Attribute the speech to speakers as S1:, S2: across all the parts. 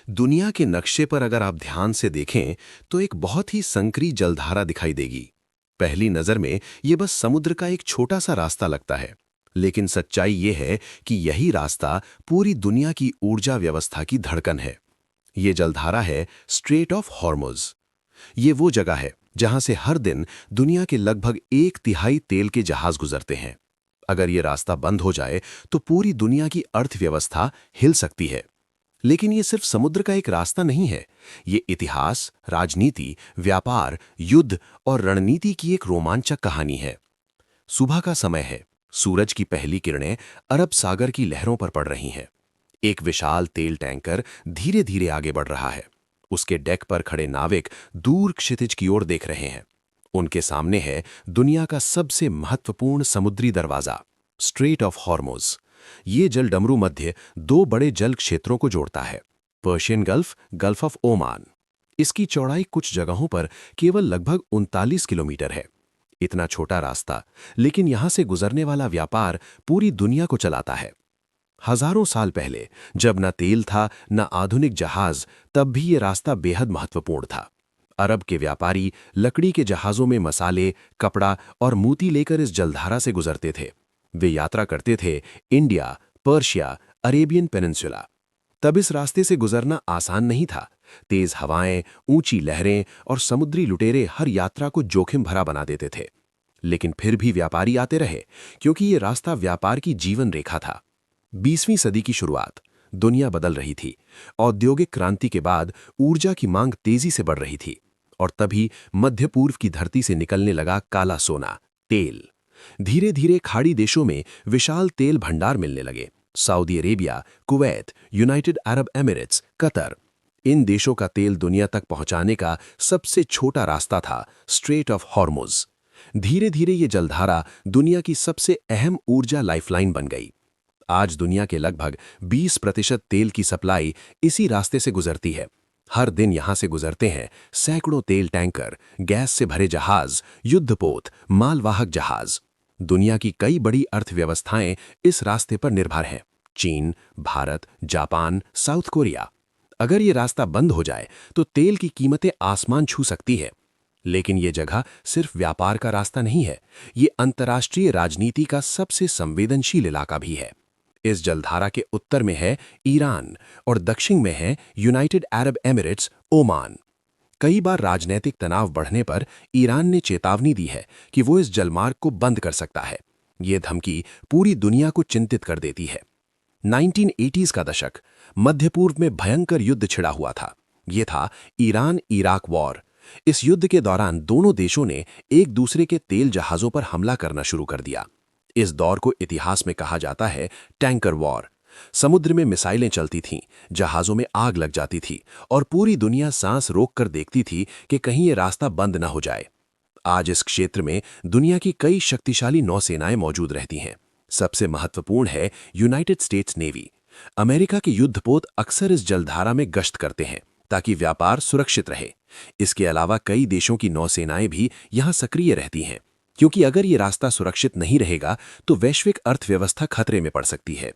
S1: दुनिया के नक्शे पर अगर आप ध्यान से देखें तो एक बहुत ही संकरी जलधारा दिखाई देगी। पहली नजर में ये बस समुद्र का एक छोटा सा रास्ता लगता है, लेकिन सच्चाई ये है कि यही रास्ता पूरी दुनिया की ऊर्जा व्यवस्था की धड़कन है। ये जलधारा है स्ट्रेट ऑफ हॉर्मुज़। ये वो जगह है जहां से हर दिन दुनिया के लगभग 1/3 तेल के जहाज गुजरते हैं। अगर ये रास्ता बंद हो जाए तो पूरी दुनिया की अर्थव्यवस्था हिल सकती है। लेकिन ये सिर्फ समुद्र का एक रास्ता नहीं है। ये इतिहास, राजनीति, व्यापार, युद्ध और रणनीति की एक रोमांचक कहानी है। सुबह का समय है। सूरज की पहली किरणें अरब सागर की लहरों पर पड़ रही हैं। एक विशाल तेल टैंकर धीरे धीरे आगे बढ़ रहा है। उसके डेक पर खड़े नाविक दूर क्षितिज की ओर देख रहे हैं। उनके सामने है दुनिया का सबसे महत्वपूर्ण समुद्री दरवाजा, स्ट्रेट ऑफ हॉर्मुज़। ये जल डमरू मध्य दो बड़े जल क्षेत्रों को जोड़ता है, Persian gulf, gulf of Oman. इसकी चौड़ाई कुछ जगहों पर केवल लगभग 39 किलोमीटर है। इतना छोटा रास्ता, लेकिन यहां से गुजरने वाला व्यापार पूरी दुनिया को चलाता है। हजारों साल पहले, जब न तेल था न आधुनिक जहाज, तब भी ये रास्ता बेहद महत्वपूर्ण था। अरब के व्यापारी लकड़ी के जहाजों में मसाले, कपड़ा और मोती लेकर इस जलधारा से गुजरते थे। वे यात्रा करते थे इंडिया, पर्शिया, अरेबियन पेनिनसुला। तब इस रास्ते से गुजरना आसान नहीं था। तेज हवाएं, ऊंची लहरें और समुद्री लुटेरे हर यात्रा को जोखिम भरा बना देते थे। लेकिन फिर भी व्यापारी आते रहे, क्योंकि ये रास्ता व्यापार की जीवन रेखा था। 20वीं सदी की शुरुआत, दुनिया बदल रही थी। औद्योगिक क्रांति के बाद ऊर्जा की मांग तेजी से बढ़ रही थी, और तभी मध्य पूर्व की धरती से निकलने लगा काला सोना, तेल। धीरे धीरे खाड़ी देशों में विशाल तेल भंडार मिलने लगे। Saudi Arabia, Kuwait, United Arab Emirates, Qatar. इन देशों का तेल दुनिया तक पहुंचाने का सबसे छोटा रास्ता था स्ट्रेट ऑफ हॉर्मुज़। धीरे धीरे ये जलधारा दुनिया की सबसे अहम ऊर्जा लाइफलाइन बन गई। आज दुनिया के लगभग 20% तेल की सप्लाई इसी रास्ते से गुजरती है। हर दिन यहां से गुजरते हैं सैकड़ों तेल टैंकर, गैस से भरे जहाज, युद्धपोत, मालवाहक जहाज। दुनिया की कई बड़ी अर्थव्यवस्थाएं इस रास्ते पर निर्भर हैं। चीन, भारत, जापान, साउथ कोरिया। अगर ये रास्ता बंद हो जाए तो तेल की कीमतें आसमान छू सकती है। लेकिन ये जगह सिर्फ व्यापार का रास्ता नहीं है, ये अंतर्राष्ट्रीय राजनीति का सबसे संवेदनशील इलाका भी है। इस जलधारा के उत्तर में है ईरान और दक्षिण में है यूनाइटेड अरब एमिरेट्स, ओमान। कई बार राजनीतिक तनाव बढ़ने पर ईरान ने चेतावनी दी है कि वो इस जलमार्ग को बंद कर सकता है। ये धमकी पूरी दुनिया को चिंतित कर देती है। 1980s का दशक, मध्य पूर्व में भयंकर युद्ध छिड़ा हुआ था। ये था ईरान इराक वॉर। इस युद्ध के दौरान दोनों देशों ने एक दूसरे के तेल जहाजों पर हमला करना शुरू कर दिया। इस दौर को इतिहास में कहा जाता है टैंकर वॉर। समुद्र में मिसाइलें चलती थीं, जहाजों में आग लग जाती थी, और पूरी दुनिया सांस रोककर देखती थी कि कहीं ये रास्ता बंद न हो जाए। आज इस क्षेत्र में दुनिया की कई शक्तिशाली नौसेनाएं मौजूद रहती हैं। सबसे महत्वपूर्ण है यूनाइटेड स्टेट्स नेवी। अमेरिका के युद्धपोत अक्सर इस जलधारा में गश्त करते हैं ताकि व्यापार सुरक्षित रहे। इसके अलावा कई देशों की नौसेनाएं भी यहां सक्रिय रहती हैं, क्योंकि अगर ये रास्ता सुरक्षित नहीं रहेगा तो वैश्विक अर्थव्यवस्था खतरे में पड़ सकती है।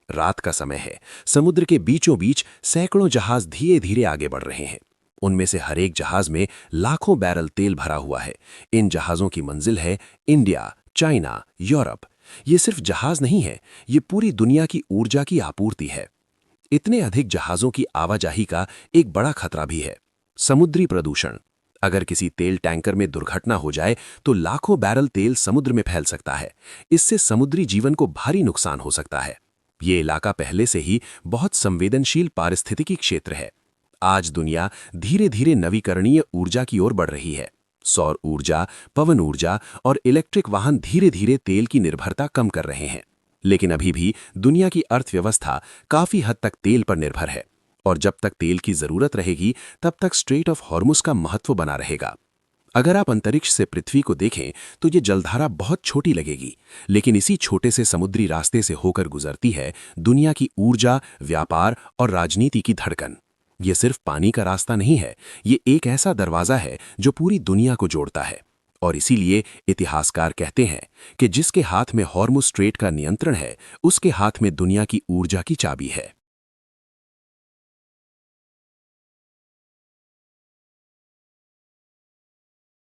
S1: रात का समय है। समुद्र के बीचों बीच सैकड़ों जहाज धीरे धीरे आगे बढ़ रहे हैं। उनमें से हर एक जहाज में लाखों बैरल तेल भरा हुआ है। इन जहाजों की मंजिल है इंडिया, चाइना, यूरोप। ये सिर्फ जहाज नहीं है, ये पूरी दुनिया की ऊर्जा की आपूर्ति है। इतने अधिक जहाजों की आवाजाही का एक बड़ा खतरा भी है, समुद्री प्रदूषण। अगर किसी तेल टैंकर में दुर्घटना हो जाए तो लाखों बैरल तेल समुद्र में फैल सकता है। इससे समुद्री जीवन को भारी नुकसान हो सकता है। ये इलाका पहले से ही बहुत संवेदनशील पारिस्थितिकी क्षेत्र है। आज दुनिया धीरे धीरे नवीकरणीय ऊर्जा की ओर बढ़ रही है। सौर ऊर्जा, पवन ऊर्जा और इलेक्ट्रिक वाहन धीरे धीरे तेल की निर्भरता कम कर रहे हैं। लेकिन अभी भी दुनिया की अर्थव्यवस्था काफी हद तक तेल पर निर्भर है, और जब तक तेल की जरूरत रहेगी तब तक स्ट्रेट ऑफ हॉर्मुज़ का महत्व बना रहेगा। अगर आप अंतरिक्ष से पृथ्वी को देखें तो ये जलधारा बहुत छोटी लगेगी, लेकिन इसी छोटे से समुद्री रास्ते से होकर गुजरती है दुनिया की ऊर्जा, व्यापार और राजनीति की धड़कन। ये सिर्फ पानी का रास्ता नहीं है, ये एक ऐसा दरवाजा है जो पूरी दुनिया को जोड़ता है। और इसीलिए इतिहासकार कहते हैं कि जिसके हाथ में हॉर्मुज़ स्ट्रेट का नियंत्रण है, उसके हाथ में दुनिया की ऊर्जा की चाबी है।